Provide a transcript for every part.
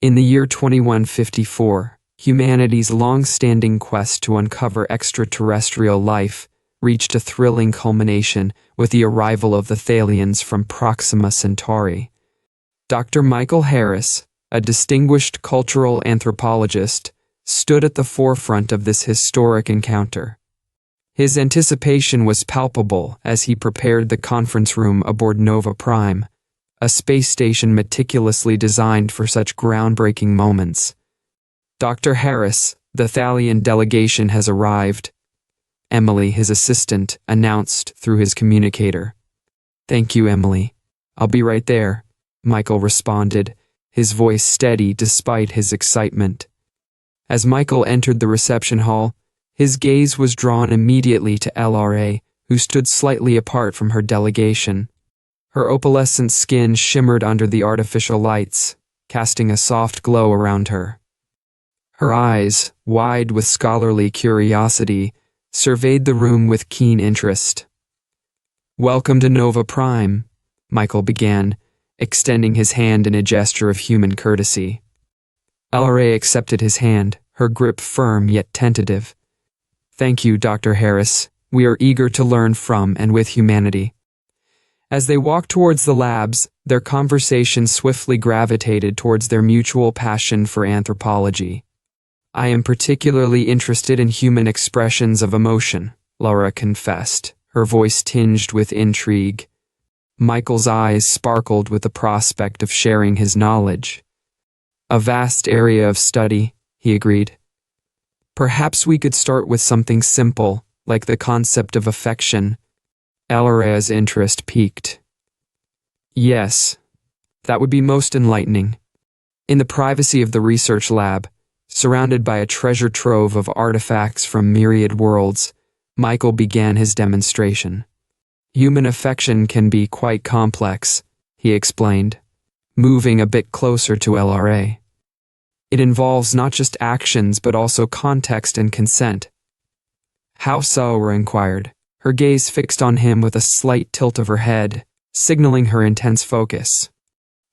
In the year 2154, humanity's long-standing quest to uncover extraterrestrial life reached a thrilling culmination with the arrival of the Thalians from Proxima Centauri. Dr. Michael Harris, a distinguished cultural anthropologist, stood at the forefront of this historic encounter. His anticipation was palpable as he prepared the conference room aboard Nova Prime, a space station meticulously designed for such groundbreaking moments. "Dr. Harris, the Thalian delegation has arrived," Emily, his assistant, announced through his communicator. "Thank you, Emily. I'll be right there," Michael responded, his voice steady despite his excitement. As Michael entered the reception hall, his gaze was drawn immediately to LRA, who stood slightly apart from her delegation. Her opalescent skin shimmered under the artificial lights, casting a soft glow around her. Her eyes, wide with scholarly curiosity, surveyed the room with keen interest. "Welcome to Nova Prime," Michael began, extending his hand in a gesture of human courtesy. LRA accepted his hand, her grip firm yet tentative. "Thank you, Dr. Harris. We are eager to learn from and with humanity." As they walked towards the labs, their conversation swiftly gravitated towards their mutual passion for anthropology. "I am particularly interested in human expressions of emotion," Laura confessed, her voice tinged with intrigue. Michael's eyes sparkled with the prospect of sharing his knowledge. "A vast area of study," he agreed. "Perhaps we could start with something simple, like the concept of affection." Elara's interest piqued. "Yes, that would be most enlightening." In the privacy of the research lab, surrounded by a treasure trove of artifacts from myriad worlds, Michael began his demonstration. "Human affection can be quite complex," he explained, moving a bit closer to LRA. "It involves not just actions but also context and consent." "How so?" Laura inquired, her gaze fixed on him with a slight tilt of her head, signaling her intense focus.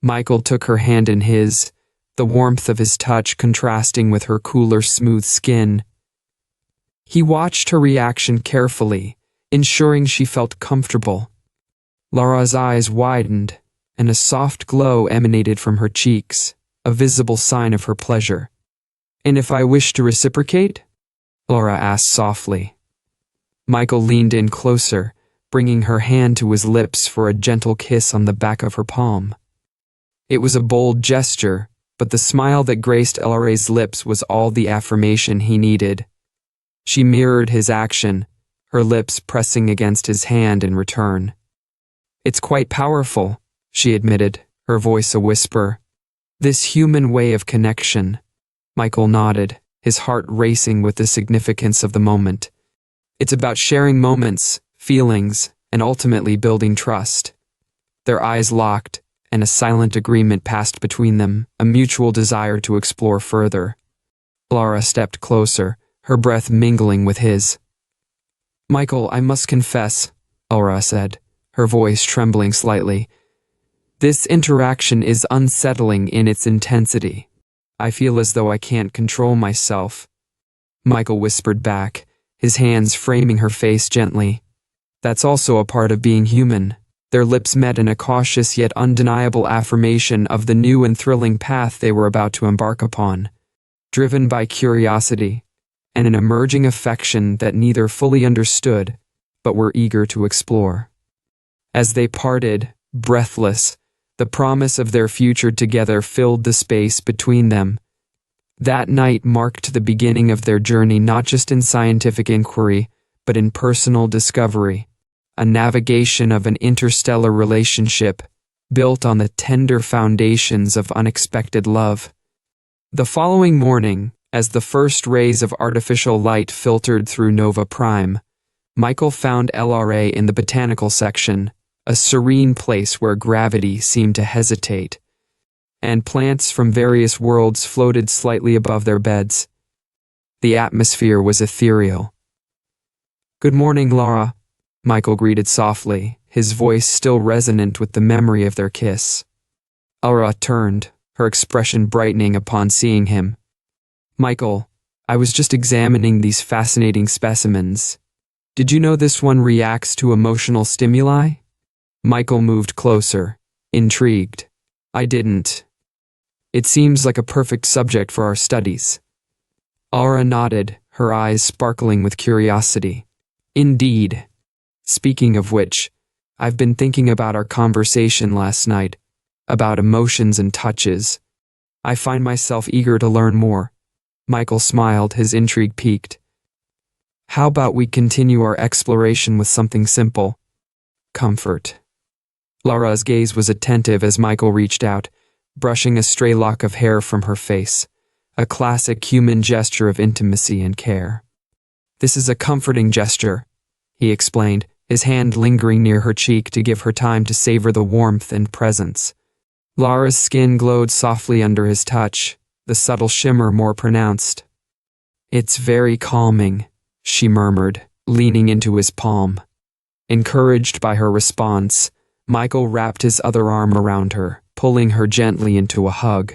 Michael took her hand in his, the warmth of his touch contrasting with her cooler, smooth skin. He watched her reaction carefully, ensuring she felt comfortable. Laura's eyes widened, and a soft glow emanated from her cheeks, a visible sign of her pleasure. "And if I wish to reciprocate?" Laura asked softly. Michael leaned in closer, bringing her hand to his lips for a gentle kiss on the back of her palm. It was a bold gesture, but the smile that graced LRA's lips was all the affirmation he needed. She mirrored his action, her lips pressing against his hand in return. "It's quite powerful," she admitted, her voice a whisper. "This human way of connection." Michael nodded, his heart racing with the significance of the moment. "It's about sharing moments, feelings, and ultimately building trust." Their eyes locked, and a silent agreement passed between them, a mutual desire to explore further. Laura stepped closer, her breath mingling with his. "Michael, I must confess," Laura said, her voice trembling slightly. "This interaction is unsettling in its intensity. I feel as though I can't control myself." Michael whispered back, his hands framing her face gently. "That's also a part of being human." Their lips met in a cautious yet undeniable affirmation of the new and thrilling path they were about to embark upon. Driven by curiosity, and an emerging affection that neither fully understood, but were eager to explore. As they parted, breathless, the promise of their future together filled the space between them. That night marked the beginning of their journey not just in scientific inquiry, but in personal discovery, a navigation of an interstellar relationship built on the tender foundations of unexpected love. The following morning, as the first rays of artificial light filtered through Nova Prime, Michael found LRA in the botanical section, a serene place where gravity seemed to hesitate, and plants from various worlds floated slightly above their beds. The atmosphere was ethereal. "Good morning, Laura," Michael greeted softly, his voice still resonant with the memory of their kiss. Laura turned, her expression brightening upon seeing him. "Michael, I was just examining these fascinating specimens. Did you know this one reacts to emotional stimuli?" Michael moved closer, intrigued. "I didn't. It seems like a perfect subject for our studies." Aura nodded, her eyes sparkling with curiosity. "Indeed. Speaking of which, I've been thinking about our conversation last night, about emotions and touches. I find myself eager to learn more." Michael smiled, his intrigue piqued. "How about we continue our exploration with something simple? Comfort." Laura's gaze was attentive as Michael reached out, brushing a stray lock of hair from her face, a classic human gesture of intimacy and care. "This is a comforting gesture," he explained, his hand lingering near her cheek to give her time to savor the warmth and presence. Laura's skin glowed softly under his touch, the subtle shimmer more pronounced. "It's very calming," she murmured, leaning into his palm. Encouraged by her response, Michael wrapped his other arm around her, pulling her gently into a hug.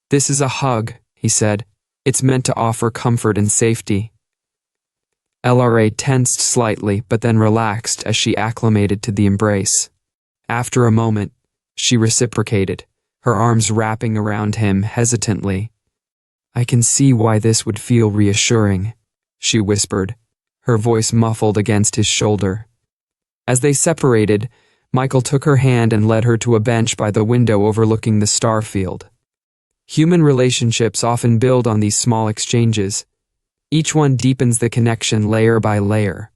"This is a hug," he said. "It's meant to offer comfort and safety." LRA tensed slightly but then relaxed as she acclimated to the embrace. After a moment, she reciprocated, her arms wrapping around him hesitantly. "I can see why this would feel reassuring," she whispered, her voice muffled against his shoulder. As they separated, Michael took her hand and led her to a bench by the window overlooking the star field. Human relationships often build on these small exchanges. Each one deepens the connection layer by layer.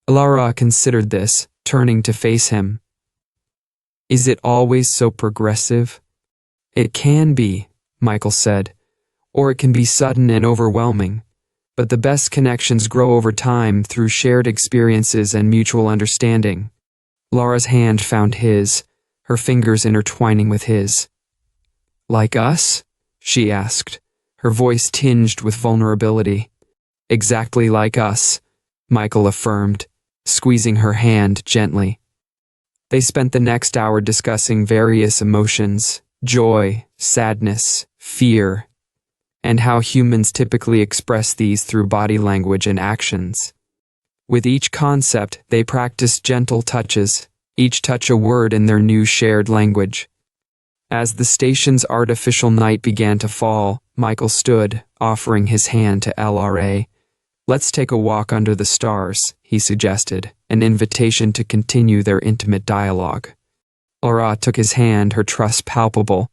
Laura considered this, turning to face him. "Is it always so progressive?" "It can be," Michael said, "or it can be sudden and overwhelming. But the best connections grow over time through shared experiences and mutual understanding." Laura's hand found his, her fingers intertwining with his. "Like us?" she asked, her voice tinged with vulnerability. "Exactly like us," Michael affirmed, squeezing her hand gently. They spent the next hour discussing various emotions, joy, sadness, fear, and how humans typically express these through body language and actions. With each concept, they practiced gentle touches, each touch a word in their new shared language. As the station's artificial night began to fall, Michael stood, offering his hand to LRA. "Let's take a walk under the stars," he suggested, an invitation to continue their intimate dialogue. Laura took his hand, her trust palpable.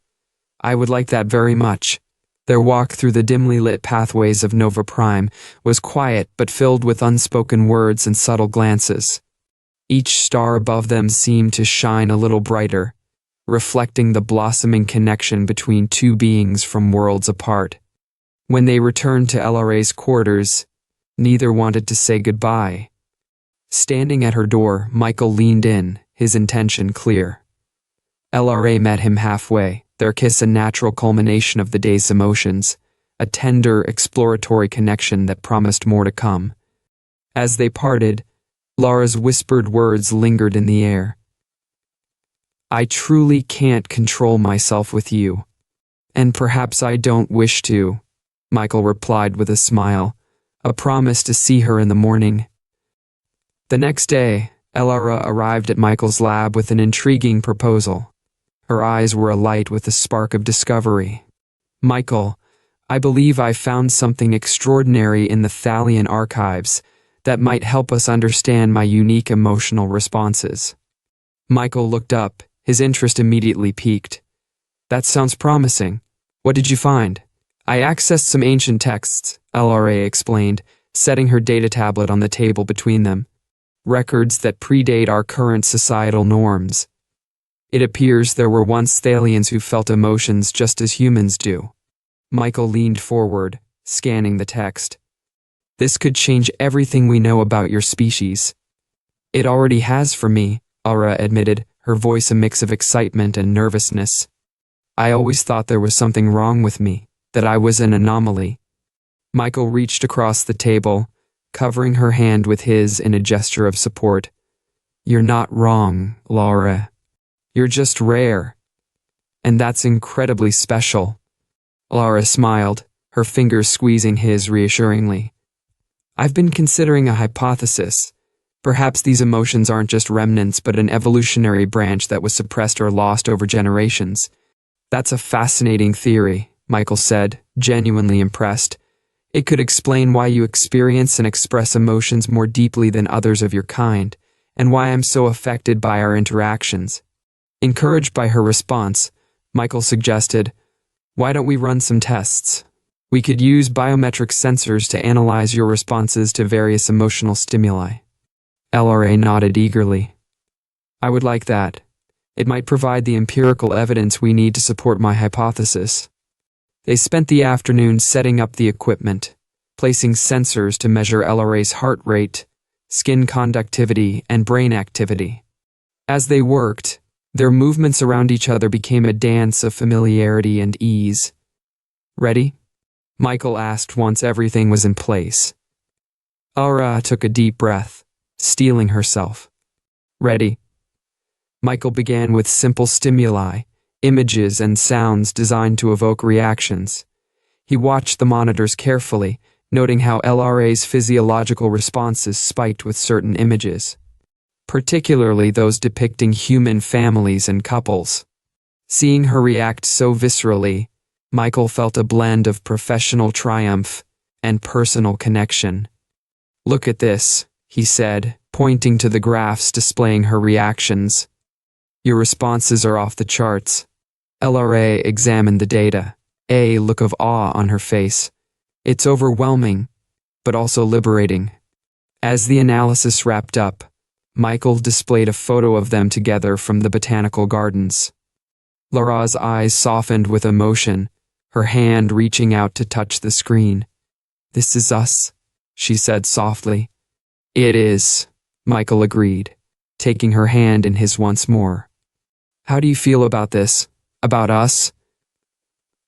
"I would like that very much." Their walk through the dimly lit pathways of Nova Prime was quiet but filled with unspoken words and subtle glances. Each star above them seemed to shine a little brighter, reflecting the blossoming connection between two beings from worlds apart. When they returned to LRA's quarters, neither wanted to say goodbye. Standing at her door, Michael leaned in, his intention clear. LRA met him halfway, their kiss a natural culmination of the day's emotions, a tender, exploratory connection that promised more to come. As they parted, Laura's whispered words lingered in the air. "I truly can't control myself with you. And perhaps I don't wish to," Michael replied with a smile, a promise to see her in the morning. The next day, Laura arrived at Michael's lab with an intriguing proposal. Her eyes were alight with a spark of discovery. "Michael, I believe I found something extraordinary in the Thalian archives that might help us understand my unique emotional responses." Michael looked up, his interest immediately piqued. "That sounds promising. What did you find?" "I accessed some ancient texts," LRA explained, setting her data tablet on the table between them. "Records that predate our current societal norms. It appears there were once Thalians who felt emotions just as humans do." Michael leaned forward, scanning the text. "This could change everything we know about your species." "It already has for me," Aura admitted, her voice a mix of excitement and nervousness. "I always thought there was something wrong with me, that I was an anomaly." Michael reached across the table, covering her hand with his in a gesture of support. "You're not wrong, Laura. You're just rare." and that's incredibly special. Lara smiled, her fingers squeezing his reassuringly. I've been considering a hypothesis. Perhaps these emotions aren't just remnants but an evolutionary branch that was suppressed or lost over generations. That's a fascinating theory, Michael said, genuinely impressed. It could explain why you experience and express emotions more deeply than others of your kind, and why I'm so affected by our interactions. Encouraged by her response, Michael suggested, why don't we run some tests? We could use biometric sensors to analyze your responses to various emotional stimuli. LRA nodded eagerly. I would like that. It might provide the empirical evidence we need to support my hypothesis. They spent the afternoon setting up the equipment, placing sensors to measure LRA's heart rate, skin conductivity, and brain activity. As they worked, their movements around each other became a dance of familiarity and ease. Ready? Michael asked once everything was in place. Aura took a deep breath, steeling herself. Ready? Michael began with simple stimuli, images and sounds designed to evoke reactions. He watched the monitors carefully, noting how LRA's physiological responses spiked with certain images, particularly those depicting human families and couples. Seeing her react so viscerally, Michael felt a blend of professional triumph and personal connection. Look at this, he said, pointing to the graphs displaying her reactions. Your responses are off the charts. LRA examined the data, a look of awe on her face. It's overwhelming, but also liberating. As the analysis wrapped up, Michael displayed a photo of them together from the botanical gardens. Lara's eyes softened with emotion, her hand reaching out to touch the screen. This is us, she said softly. It is, Michael agreed, taking her hand in his once more. How do you feel about this? About us?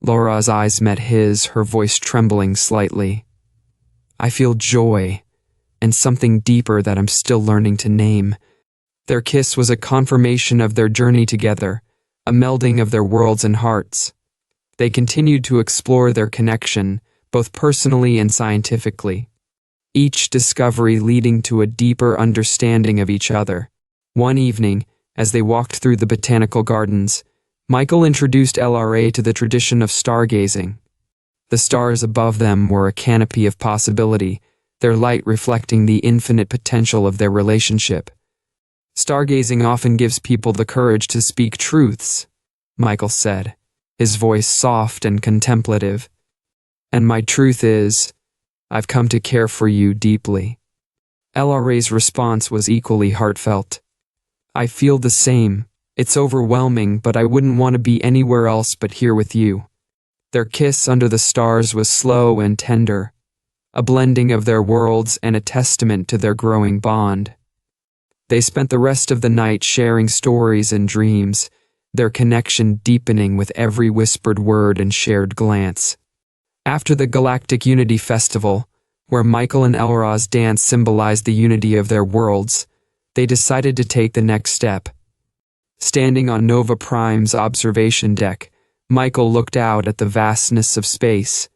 Laura's eyes met his, her voice trembling slightly. I feel joy, and something deeper that I'm still learning to name. Their kiss was a confirmation of their journey together, a melding of their worlds and hearts. They continued to explore their connection, both personally and scientifically, each discovery leading to a deeper understanding of each other. One evening, as they walked through the botanical gardens, Michael introduced LRA to the tradition of stargazing. The stars above them were a canopy of possibility, their light reflecting the infinite potential of their relationship. Stargazing often gives people the courage to speak truths, Michael said, his voice soft and contemplative. And my truth is, I've come to care for you deeply. LRA's response was equally heartfelt. I feel the same. It's overwhelming, but I wouldn't want to be anywhere else but here with you. Their kiss under the stars was slow and tender, a blending of their worlds and a testament to their growing bond. They spent the rest of the night sharing stories and dreams, their connection deepening with every whispered word and shared glance. After the Galactic Unity Festival, where Michael and Elra's dance symbolized the unity of their worlds, they decided to take the next step. Standing on Nova Prime's observation deck, Michael looked out at the vastness of space,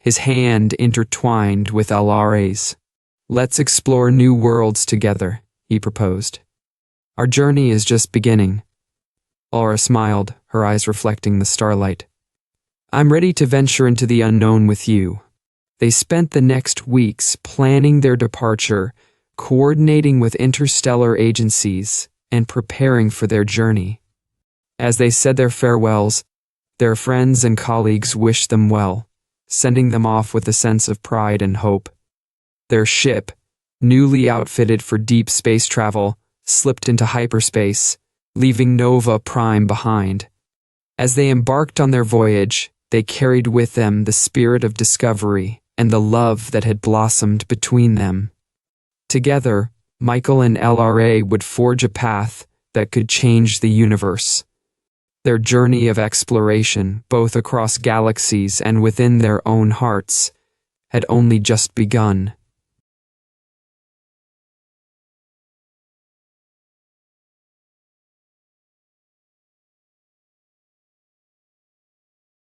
his hand intertwined with LRA's. Let's explore new worlds together, he proposed. Our journey is just beginning. Aura smiled, her eyes reflecting the starlight. I'm ready to venture into the unknown with you. They spent the next weeks planning their departure, coordinating with interstellar agencies, and preparing for their journey. As they said their farewells, their friends and colleagues wished them well, sending them off with a sense of pride and hope. Their ship, newly outfitted for deep space travel, slipped into hyperspace, leaving Nova Prime behind. As they embarked on their voyage, they carried with them the spirit of discovery and the love that had blossomed between them. Together, Michael and LRA would forge a path that could change the universe. Their journey of exploration, both across galaxies and within their own hearts, had only just begun.